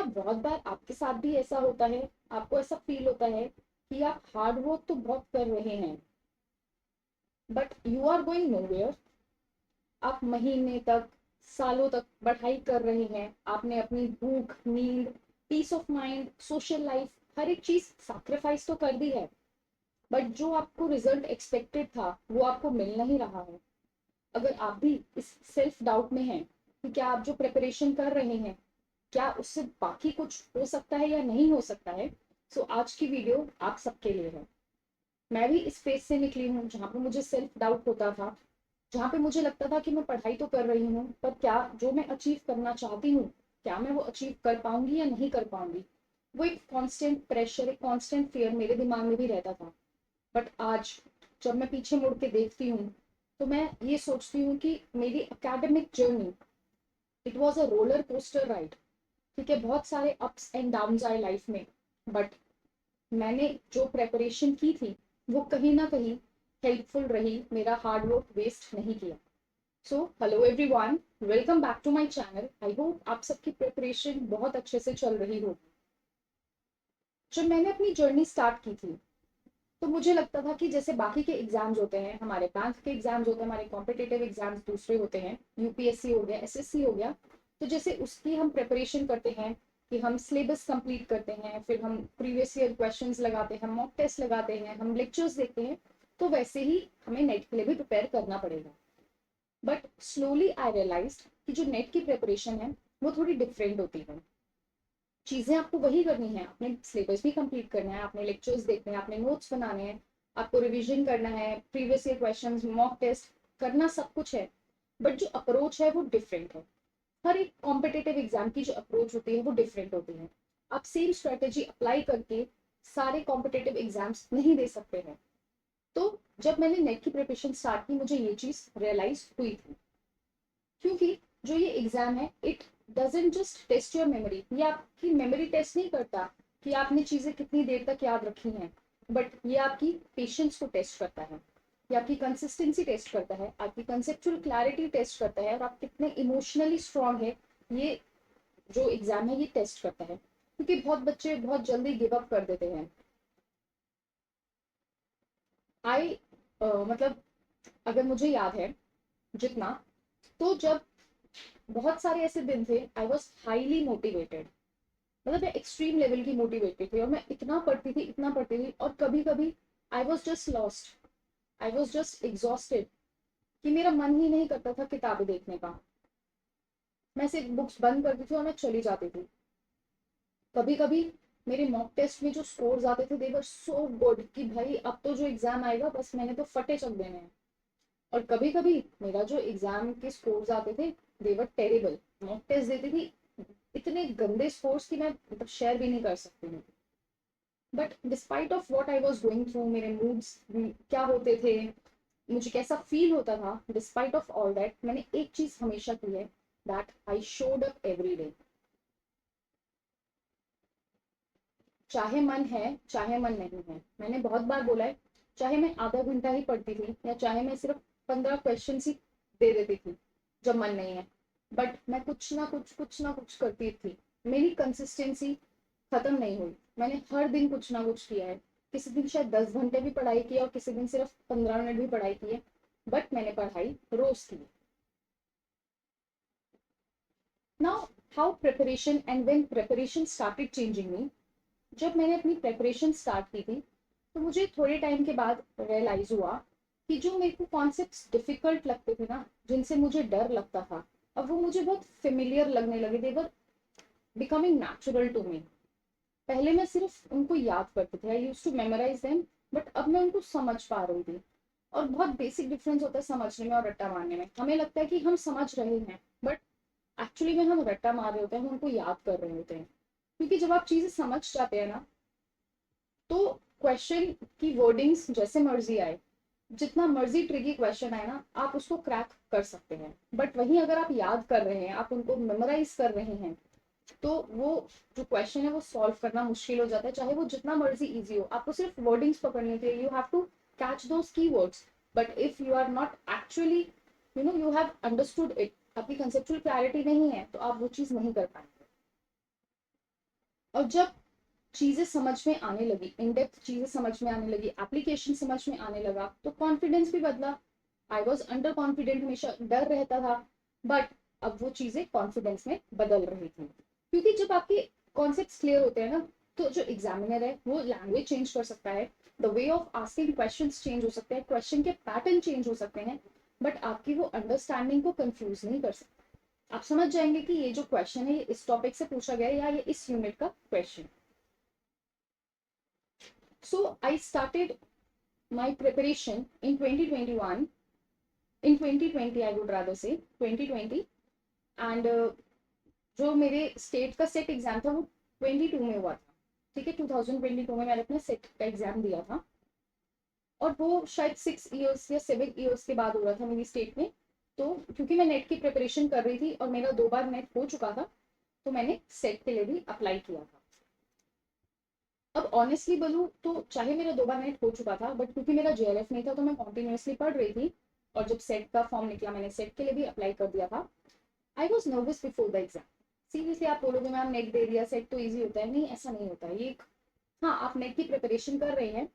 क्या बहुत बार आपके साथ भी ऐसा होता है, आपको ऐसा फील होता है कि आप हार्ड वर्क तो बहुत कर रहे हैं but you are going nowhere. आप महीने तक, सालों तक पढ़ाई कर रहे हैं, आपने अपनी भूख, नींद, peace of mind, social life, हर एक चीज सैक्रिफाइस तो कर दी है, बट जो आपको रिजल्ट एक्सपेक्टेड था वो आपको मिल नहीं रहा है। अगर आप भी इस सेल्फ डाउट में हैं कि क्या आप जो प्रिपरेशन कर रहे हैं, क्या उससे बाकी कुछ हो सकता है या नहीं हो सकता है, सो आज की वीडियो आप सबके लिए है। मैं भी इस फेज से निकली हूँ जहाँ पे मुझे सेल्फ डाउट होता था, जहाँ पे मुझे लगता था कि मैं पढ़ाई तो कर रही हूँ पर क्या जो मैं अचीव करना चाहती हूँ, क्या मैं वो अचीव कर पाऊंगी या नहीं कर पाऊंगी। वो एक कांस्टेंट प्रेशर, एक कांस्टेंट फियर मेरे दिमाग में भी रहता था। बट आज जब मैं पीछे मुड़ के देखती हूँ तो मैं ये सोचती हूँ कि मेरी academic journey, it was a roller coaster ride. ठीक है, बहुत सारे अप्स एंड डाउन आए लाइफ में, बट मैंने जो प्रेपरेशन की थी वो कहीं ना कहीं हेल्पफुल रही, मेरा हार्ड वर्क वेस्ट नहीं किया। So hello everyone, welcome back to my channel. I hope आप सबकी प्रिपरेशन बहुत अच्छे से चल रही हो। जब मैंने अपनी जर्नी स्टार्ट की थी तो मुझे लगता था कि जैसे बाकी के एग्जाम्स होते हैं, हमारे बैंक के एग्जाम्स होते हैं, हमारे कॉम्पिटेटिव एग्जाम्स दूसरे होते हैं, यूपीएससी हो गया, एसएससी हो गया, तो जैसे उसकी हम प्रिपरेशन करते हैं कि हम सिलेबस कंप्लीट करते हैं, फिर हम प्रीवियस ईयर क्वेश्चंस लगाते हैं, मॉक टेस्ट लगाते हैं, हम लेक्चर्स देखते हैं, तो वैसे ही हमें नेट के लिए भी प्रिपेयर करना पड़ेगा। बट स्लोली आई रियलाइज कि जो नेट की प्रिपरेशन है वो थोड़ी डिफरेंट होती है। चीजें आपको वही करनी है, आपने सिलेबस भी कंप्लीट करना है, आपने लेक्चर्स देखने हैं, आपने नोट्स बनाने हैं, आपको रिवीजन करना है, previous year questions, mock test करना, सब कुछ है। बट जो अप्रोच है वो डिफरेंट है। हर एक कॉम्पिटेटिव एग्जाम की जो अप्रोच होती है वो डिफरेंट होती है। आप सेम स्ट्रेटेजी अप्लाई करके सारे कॉम्पिटेटिव एग्जाम्स नहीं दे सकते हैं। तो जब मैंने नेट की प्रिपरेशन स्टार्ट की मुझे ये चीज रियलाइज हुई थी, क्योंकि जो ये एग्जाम है it doesn't just test your memory, ये आपकी मेमोरी टेस्ट नहीं करता कि आपने चीजें कितनी देर तक याद रखी हैं, बट ये आपकी पेशेंस को टेस्ट करता है, ये आपकी कंसिस्टेंसी टेस्ट करता है, आपकी कंसेप्चुअल क्लैरिटी टेस्ट करता है, और आप कितने इमोशनली स्ट्रांग है, ये जो एग्जाम है ये टेस्ट करता है। क्योंकि बहुत बच्चे बहुत जल्दी गिव अप कर देते हैं। आई मतलब अगर मुझे याद है जितना, तो जब बहुत सारे ऐसे दिन थे आई वॉज हाईली मोटिवेटेड, मतलब मैं एक्सट्रीम लेवल की मोटिवेटेड थी और मैं इतना पढ़ती थी, इतना पढ़ती थी, और कभी कभी I was just lost, I was just exhausted, कि मेरा मन ही नहीं करता था किताबें देखने का। मैं सिर्फ बुक्स बंद करती थी और मैं चली जाती थी। कभी कभी मेरे मॉक टेस्ट में जो स्कोर्स आते थे दे वर सो गुड कि भाई अब तो जो एग्जाम आएगा बस मैंने तो फटे चक देने हैं। और कभी कभी मेरा जो एग्जाम के स्कोर्स आते थे दे वर टेरिबल। मॉक टेस्ट देती थी, इतने गंदे स्कोर्स कि मैं मतलब शेयर भी नहीं कर सकती हूँ। But despite of what I was going through, मेरे मूड्स क्या होते थे, मुझे कैसा फील होता था, डिस्पाइट ऑफ ऑल दैट मैंने एक चीज हमेशा की है, that I showed up every day. चाहे मन है चाहे मन नहीं है, मैंने बहुत बार बोला है, चाहे मैं आधा घंटा ही पढ़ती थी या चाहे मैं सिर्फ 15 क्वेश्चन ही दे देती थी जब मन नहीं है, बट मैं कुछ ना कुछ करती थी। मेरी कंसिस्टेंसी खत्म नहीं हुई, मैंने हर दिन कुछ ना कुछ किया है। किसी दिन शायद 10 घंटे भी पढ़ाई की है और किसी दिन सिर्फ 15 मिनट भी पढ़ाई की है, बट मैंने पढ़ाई रोज की। Now how preparation and when preparation started changing me, जब मैंने अपनी प्रेपरेशन स्टार्ट की थी तो मुझे थोड़े टाइम के बाद रियलाइज हुआ कि जो मेरे को कॉन्सेप्ट्स डिफिकल्ट लगते थे ना, जिनसे मुझे डर लगता था, अब वो मुझे बहुत फेमिलियर लगने लगे, they're becoming natural to me. पहले मैं सिर्फ उनको याद करती थी, I used to memorise them, but अब मैं उनको समझ पा रही थी। और बहुत बेसिक डिफरेंस होता है समझने में और रट्टा मारने में। हमें लगता है कि हम समझ रहे हैं, बट एक्चुअली में हम रट्टा मार रहे होते हैं, हम उनको याद कर रहे होते हैं। क्योंकि जब आप चीजें समझ जाते हैं ना, तो क्वेश्चन की वर्डिंग्स जैसे मर्जी आए, जितना मर्जी ट्रिकी क्वेश्चन आए ना, आप उसको क्रैक कर सकते हैं। बट वहीं अगर आप याद कर रहे हैं, आप उनको मेमोराइज कर रहे हैं, तो वो जो क्वेश्चन है वो सॉल्व करना मुश्किल हो जाता है, चाहे वो जितना मर्जी इजी हो। आपको सिर्फ वर्डिंग्स पकड़नी होती है, you have to catch those keywords. But if you are not actually you have understood it, आपकी कंसेप्चुअल क्लैरिटी नहीं है, तो आप वो चीज नहीं कर पाएंगे। और जब चीज़ें समझ में आने लगी, इन डेप्थ चीज़ें समझ में आने लगी, एप्लीकेशन समझ में आने लगा, तो कॉन्फिडेंस भी बदला। आई वॉज अंडर कॉन्फिडेंट, हमेशा डर रहता था, बट अब वो चीज़ें कॉन्फिडेंस में बदल रही थी। क्योंकि जब आपके कॉन्सेप्ट क्लियर होते हैं ना, तो जो एग्जामिनर है वो लैंग्वेज चेंज कर सकता है, the way of asking question change हो सकते हैं, क्वेश्चन के पैटर्न चेंज हो सकते हैं, बट आपकी वो अंडरस्टैंडिंग को कंफ्यूज नहीं कर सकता। आप समझ जाएंगे कि ये जो क्वेश्चन है ये इस टॉपिक से पूछा गया है या ये इस यूनिट का question. So I started my preparation in 2021, in 2020 I would rather say 2020, and जो मेरे स्टेट का सेट एग्जाम था वो 22 में हुआ था। ठीक है, 2022 में मैंने अपना सेट का एग्जाम दिया था, और वो शायद 6 इयर्स या 7 इयर्स के बाद हो रहा था मेरी स्टेट में। तो क्योंकि मैं नेट की प्रिपरेशन कर रही थी और मेरा 2 बार नेट हो चुका था, तो मैंने सेट के लिए भी अप्लाई किया था। अब ऑनेस्टली बोलूँ तो चाहे मेरा 2 बार नेट हो चुका था, बट क्योंकि मेरा जेआरएफ नहीं था तो मैं कॉन्टिन्यूसली पढ़ रही थी, और जब सेट का फॉर्म निकला मैंने सेट के लिए भी अप्लाई कर दिया था। I was nervous before the exam. Seriously आप बोलोगे मैम नेट दे दिया सेट तो ईजी होता है, नहीं ऐसा नहीं होता है ये। हाँ, आप नेट की प्रिपरेशन कर रहे हैं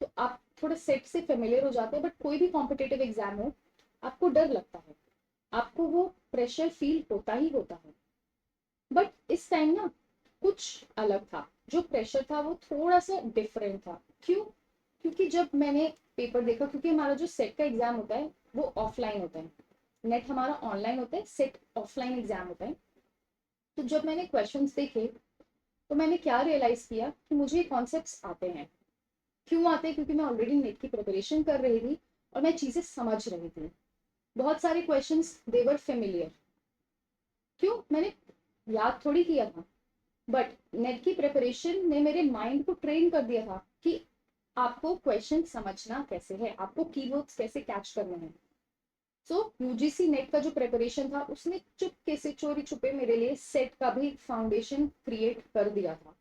तो आप थोड़ा सेट से फेमिलियर हो जाते हैं, बट कोई भी कॉम्पिटेटिव एग्जाम हो आपको डर लगता है, आपको वो प्रेशर फील होता ही होता है। बट इस टाइम ना कुछ अलग था, जो प्रेशर था वो थोड़ा सा डिफरेंट था। क्यों? क्योंकि जब मैंने पेपर देखा, क्योंकि हमारा जो सेट का एग्जाम होता है वो ऑफलाइन होता है, नेट हमारा ऑनलाइन होता है, सेट ऑफलाइन एग्जाम होता है। तो जब मैंने क्वेश्चंस देखे तो मैंने क्या रियलाइज किया कि मुझे कॉन्सेप्ट्स आते हैं। क्यों आते हैं? क्योंकि मैं ऑलरेडी नेट की प्रिपरेशन कर रही थी और मैं चीजें समझ रही थी। बहुत सारे क्वेश्चंस देवर फेमिलियर। क्यों? मैंने याद थोड़ी किया था, बट नेट की प्रिपरेशन ने मेरे माइंड को ट्रेन कर दिया था कि आपको क्वेश्चन समझना कैसे है, आपको कीवर्ड्स कैसे कैच करने हैं। सो यूजीसी नेट का जो प्रिपरेशन था उसने चुपके से चोरी छुपे मेरे लिए सेट का भी फाउंडेशन क्रिएट कर दिया था।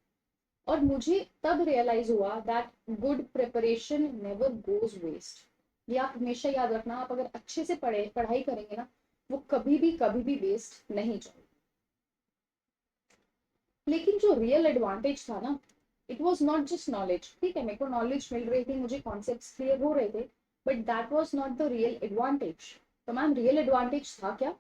और मुझे तब रियलाइज हुआ that good preparation never goes waste. ये आप हमेशा याद रखना, आप अगर अच्छे से पढ़ाई करेंगे ना, वो कभी भी वेस्ट नहीं जाएगी। लेकिन जो रियल एडवांटेज था ना, it was not just knowledge. ठीक है, मेरे को नॉलेज मिल रही थी, मुझे कॉन्सेप्ट क्लियर हो रहे थे, but that was not the real advantage. तो मैम रियल एडवांटेज था क्या?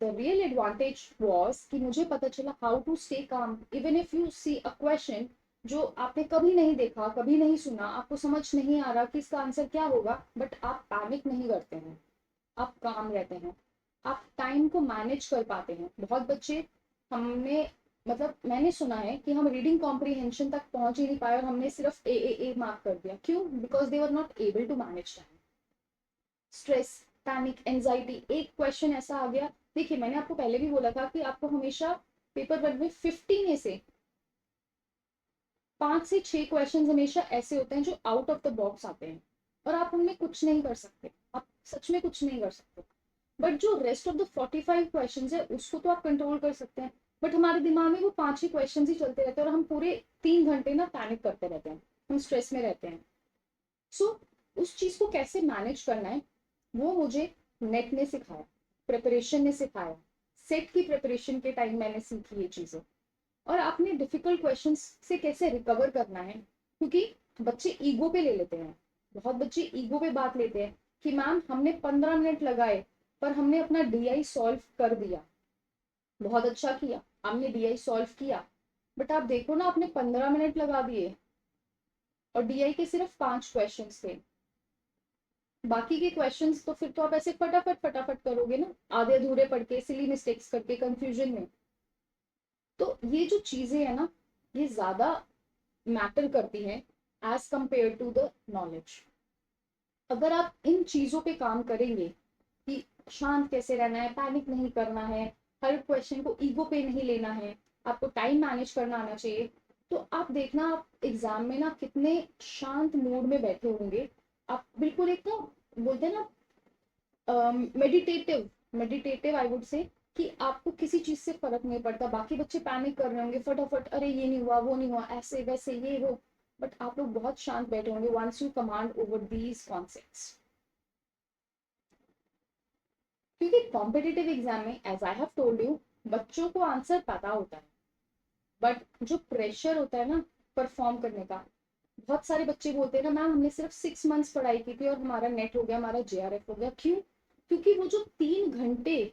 द रियल एडवांटेज वॉज कि मुझे पता चला how to stay calm even if you see a question जो आपने कभी नहीं देखा, कभी नहीं सुना, आपको समझ नहीं आ रहा कि इसका आंसर क्या होगा, बट आप पैनिक नहीं करते हैं, आप काम रहते हैं, आप टाइम को मैनेज कर पाते हैं। बहुत बच्चे, हमने मतलब मैंने सुना है कि हम रीडिंग कॉम्प्रीहेंशन तक पहुंच ही नहीं पाए और हमने सिर्फ ए मार्क कर दिया। क्यों? Because they were not able to manage time. Stress, panic, anxiety, एक क्वेश्चन ऐसा आ गया। देखिए मैंने आपको पहले भी बोला था कि आपको हमेशा पेपर वर्क में 50 में से 5 से 6 क्वेश्चन हमेशा ऐसे होते हैं जो आउट ऑफ द बॉक्स आते हैं, और आप उनमें कुछ नहीं कर सकते, आप सच में कुछ नहीं कर सकते। बट जो रेस्ट ऑफ द 45 क्वेश्चन है उसको तो आप कंट्रोल कर सकते हैं। बट हमारे दिमाग में वो 5 ही क्वेश्चन ही चलते रहते हैं और हम पूरे 3 घंटे ना पैनिक करते रहते हैं, हम स्ट्रेस में रहते हैं। सो उस चीज को कैसे मैनेज करना है वो मुझे नेट ने सिखाया, प्रिपरेशन ने सिखाया, सेट की प्रिपरेशन के टाइम मैंने सीखी ये चीजें। और आपने डिफिकल्ट क्वेश्चंस से कैसे रिकवर करना है, क्योंकि बच्चे ईगो पे ले लेते हैं, बहुत बच्चे ईगो पे बात लेते हैं कि मैम हमने 15 मिनट लगाए पर हमने अपना डीआई सॉल्व कर दिया, बहुत अच्छा किया, हमने डीआई सॉल्व किया, बट आप देखो ना आपने 15 मिनट लगा दिए और डीआई के सिर्फ 5 क्वेश्चन थे, बाकी के क्वेश्चंस तो फिर तो आप ऐसे फटाफट फटाफट करोगे ना, आधे अधूरे पढ़ के, सिली मिस्टेक्स करके, कंफ्यूजन में। तो ये जो चीजें है ना, ये ज्यादा मैटर करती हैं as compare to the knowledge. अगर आप इन चीजों पे काम करेंगे कि शांत कैसे रहना है, पैनिक नहीं करना है, हर क्वेश्चन को ईगो पे नहीं लेना है, आपको टाइम मैनेज करना आना चाहिए, तो आप देखना आप एग्जाम में ना कितने शांत मूड में बैठे होंगे। आप बिल्कुल एक ना, बोलते हैं ना, meditative, meditative I would say, कि आपको किसी चीज से फर्क नहीं पड़ता। बाकी बच्चे पैनिक कर रहे होंगे फटाफट, अरे ये नहीं हुआ, वो नहीं हुआ, ऐसे वैसे ये वो, बट आप लोग बहुत शांत बैठे होंगे once you command over these concepts. क्योंकि कॉम्पिटिटिव एग्जाम में as I have told you, बच्चों को आंसर पता होता है, बट जो प्रेशर होता है ना परफॉर्म करने का, बहुत सारे बच्चे बोलते हैं ना मैम हमने सिर्फ 6 मंथ्स पढ़ाई की थी और हमारा नेट हो गया, हमारा जेआरएफ हो गया। क्यों? क्योंकि वो जो 3 घंटे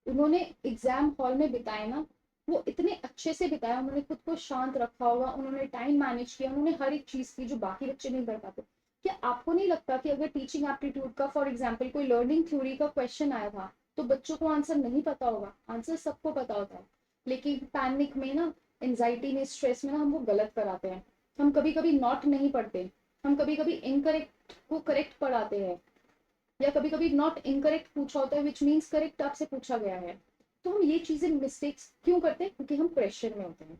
उन्होंने एग्जाम हॉल में बिताए ना, वो इतने अच्छे से बिताया, उन्होंने खुद को शांत रखा होगा, उन्होंने टाइम मैनेज किया, उन्होंने हर एक चीज की जो बाकी बच्चे नहीं कर पाते। क्या आपको नहीं लगता कि अगर टीचिंग एप्टीट्यूड का फॉर एग्जाम्पल कोई लर्निंग थ्योरी का क्वेश्चन आया था तो बच्चों को आंसर नहीं पता होगा? आंसर सबको पता होता है, लेकिन पैनिक में ना, एंजाइटी में, स्ट्रेस में ना हम वो गलत कराते हैं। हम कभी कभी नॉट नहीं पढ़ते, हम कभी कभी इनकरेक्ट को करेक्ट पढ़ाते हैं, या कभी कभी नॉट इनकरेक्ट पूछा होता है विच मीन्स करेक्ट आपसे पूछा गया है। तो हम ये चीजें मिस्टेक्स क्यों करते हैं? क्योंकि हम प्रेशर में होते हैं।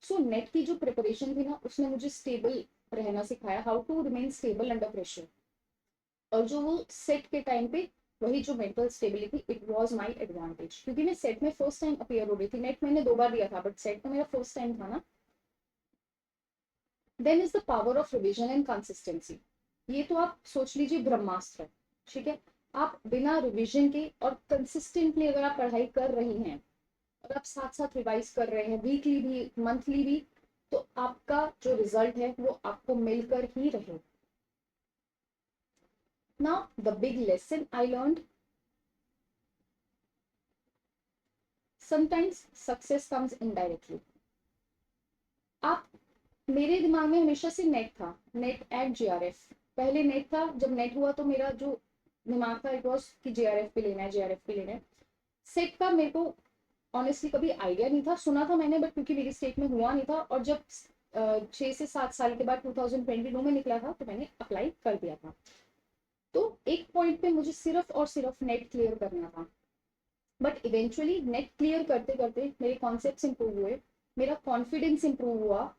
सो नेट की जो प्रिपरेशन थी ना उसने मुझे स्टेबल रहना सिखाया, how to remain stable under pressure. और जो वो सेट के टाइम पे वही जो mental stability, it was my advantage, क्योंकि मैं सेट में फर्स्ट टाइम अपियर हो रही थी। नेट मैंने 2 बार दिया था बट सेट तो मेरा फर्स्ट टाइम था ना। Then is the power of revision and consistency. ये तो आप सोच लीजिए ब्रह्मास्त्र है, ठीक है। आप बिना रिविजन के और कंसिस्टेंटली अगर आप पढ़ाई कर रही हैं और आप साथ साथ रिवाइज कर रहे हैं वीकली भी मंथली भी, तो आपका जो रिजल्ट है वो आपको मिलकर ही रहे। Now the big lesson I learned, sometimes success comes indirectly. आप, मेरे दिमाग में हमेशा से नेट था, नेट एट जेआरएफ। पहले नेट था, जब नेट हुआ तो मेरा जो दिमाग था इट वॉज कि जेआरएफ पे लेना है, जेआरएफ पे लेना है। सेट का मेरे को ऑनेस्टली कभी आइडिया नहीं था, सुना था मैंने बट क्योंकि मेरी स्टेट में हुआ नहीं था, और जब 6 से 7 साल के बाद 2022 में निकला था तो मैंने अप्लाई कर दिया था। तो एक पॉइंट पे मुझे सिर्फ और सिर्फ नेट क्लियर करना था, बट इवेंचुअली नेट क्लियर करते करते मेरे कॉन्सेप्ट्स इंप्रूव हुए, मेरा कॉन्फिडेंस इंप्रूव हुआ,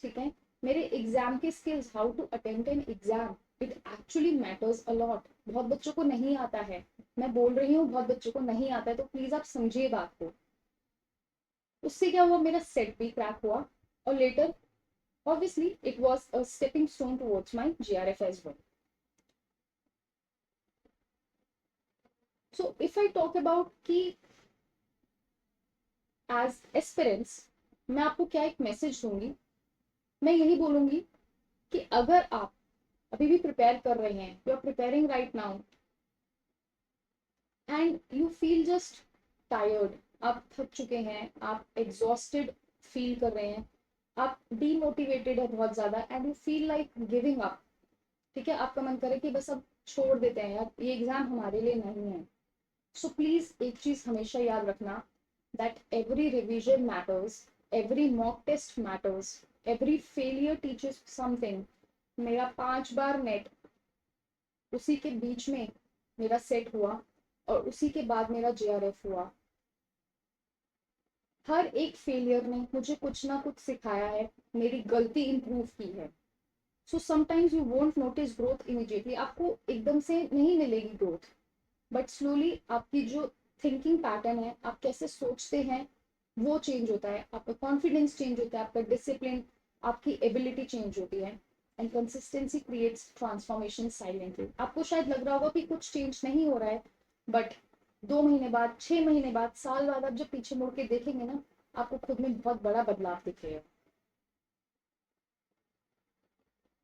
ठीक है। मेरे एग्जाम के skills, how to attempt an exam, it actually matters a lot. बहुत बच्चों को नहीं आता है, मैं बोल रही हूँ बहुत बच्चों को नहीं आता है, तो प्लीज आप समझिए बात को। उससे क्या हुआ, मेरा सेट भी क्रैक हुआ, और later obviously it was a stepping stone towards my JRF as well. So if I talk about कि एज एस्पिरेंट्स मैं आपको क्या एक मैसेज दूंगी, मैं यही बोलूंगी कि अगर आप अभी भी प्रिपेयर कर रहे हैं, you are preparing right now and you feel just tired, आप थक चुके हैं, आप एग्जॉस्टेड फील कर रहे हैं, आप डीमोटिवेटेड है बहुत ज्यादा and you feel like giving up, ठीक है, आपका मन करे कि बस अब छोड़ देते हैं यार, ये एग्जाम हमारे लिए नहीं है। सो प्लीज एक चीज हमेशा याद रखना, that every revision matters, every mock test matters, every failure teaches something. मेरा 5 बार नेट, उसी के बीच में मेरा सेट हुआ, और उसी के बाद मेरा जेआरएफ हुआ। हर एक फेलियर ने मुझे कुछ ना कुछ सिखाया है, मेरी गलती इंप्रूव की है। So sometimes you won't notice growth immediately, आपको एकदम से नहीं मिलेगी ग्रोथ, बट स्लोली आपकी जो थिंकिंग पैटर्न है, आप कैसे सोचते हैं, वो चेंज होता है, आपका कॉन्फिडेंस चेंज होता है, आपका डिसिप्लिन, आपकी एबिलिटी चेंज होती है। And consistency creates transformation silently. आपको शायद लग रहा होगा कि कुछ चेंज नहीं हो रहा है, बट 2 महीने बाद, 6 महीने बाद, साल बाद आप जब पीछे मुड़ के देखेंगे ना, आपको खुद में बहुत बड़ा बदलाव दिखेगा।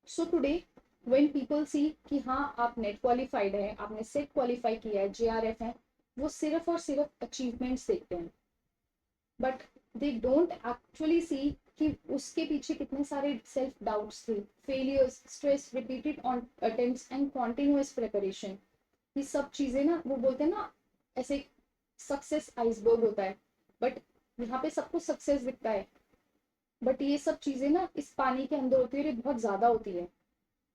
So today when people see कि हाँ आप नेट क्वालिफाइड है, आपने सेट क्वालिफाई किया है, जेआरएफ है, वो सिर्फ और सिर्फ अचीवमेंट्स देखते हैं, but they don't actually see कि उसके पीछे कितने सारे सेल्फ डाउट्स थे, failures, stress, repeated attempts and continuous preparation. ये सब चीजें ना, वो बोलते हैं ना ऐसे, सक्सेस आइसबर्ग होता है, बट यहाँ पे सबको सक्सेस दिखता है, बट ये सब चीजें ना इस पानी के अंदर होती है, ये बहुत ज्यादा होती है।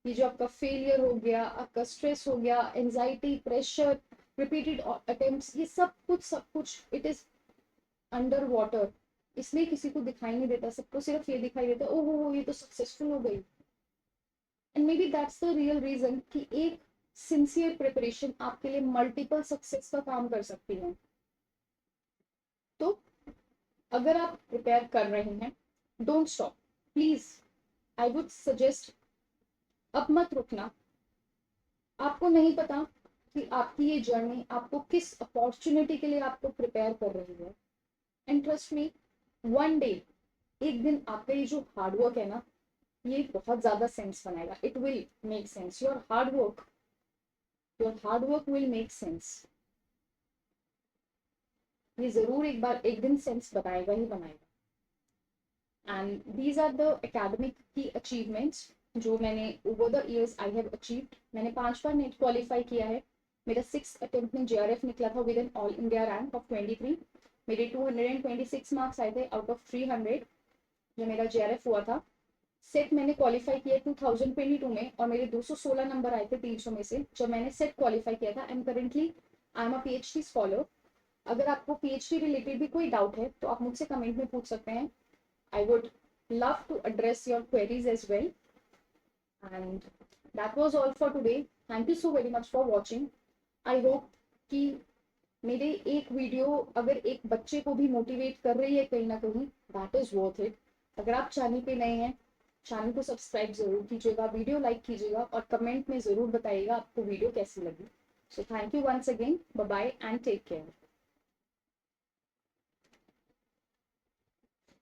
ये जो आपका फेलियर हो गया, आपका स्ट्रेस हो गया, एंजाइटी, प्रेशर, रिपीटेड अटेम्प्ट्स, ये सब कुछ इट इज अंडर वाटर, इसलिए किसी को दिखाई नहीं देता, सबको सिर्फ ये दिखाई देता है, ओहो ये तो सक्सेसफुल हो गई। And may be that's the real reason कि एक सिंसियर प्रिपरेशन आपके लिए मल्टीपल सक्सेस का काम कर सकती है। तो अगर आप प्रिपेयर कर रहे हैं, don't stop please, I would suggest, अब मत रुकना। आपको नहीं पता कि आपकी ये जर्नी आपको किस अपॉर्चुनिटी के लिए आपको प्रिपेयर कर रही है, and trust me, one day, एक दिन आपका ये जो हार्डवर्क है ना, ये बहुत ज्यादा सेंस बनाएगा. It will make sense. Your hard work will make sense. ये जरूर एक बार एक दिन सेंस बनाएगा ही बनाएगा. And these are the academic की अचीवमेंट्स जो मैंने over the years I have achieved. मैंने 5 बार नेट क्वालिफाई किया है. मेरा 6 अटेम्प्ट में JRF निकला था with an all India rank of 23. मेरे 226 मार्क्स आए थे आउट ऑफ 300 जो मेरा JRF हुआ था. सेट मैंने क्वालिफाई किया 2022 में और मेरे 216 नंबर आए थे 300 में से जब मैंने सेट क्वालिफाई किया था. And currently I am a PhD scholar. अगर आपको PhD रिलेटेड भी कोई डाउट है तो आप मुझसे कमेंट में पूछ सकते हैं. I would love to address your queries as well. And that was all for today. Thank you so very much for watching. I hope कि मेरे एक वीडियो अगर एक बच्चे को भी मोटिवेट कर रही है कहीं ना कहीं, that is worth it. अगर आप चैनल पे नए हैं, चैनल को सब्सक्राइब जरूर कीजिएगा, वीडियो लाइक कीजिएगा और कमेंट में जरूर बताइएगा आपको वीडियो कैसी लगी. So thank you once again. Bye bye and take care.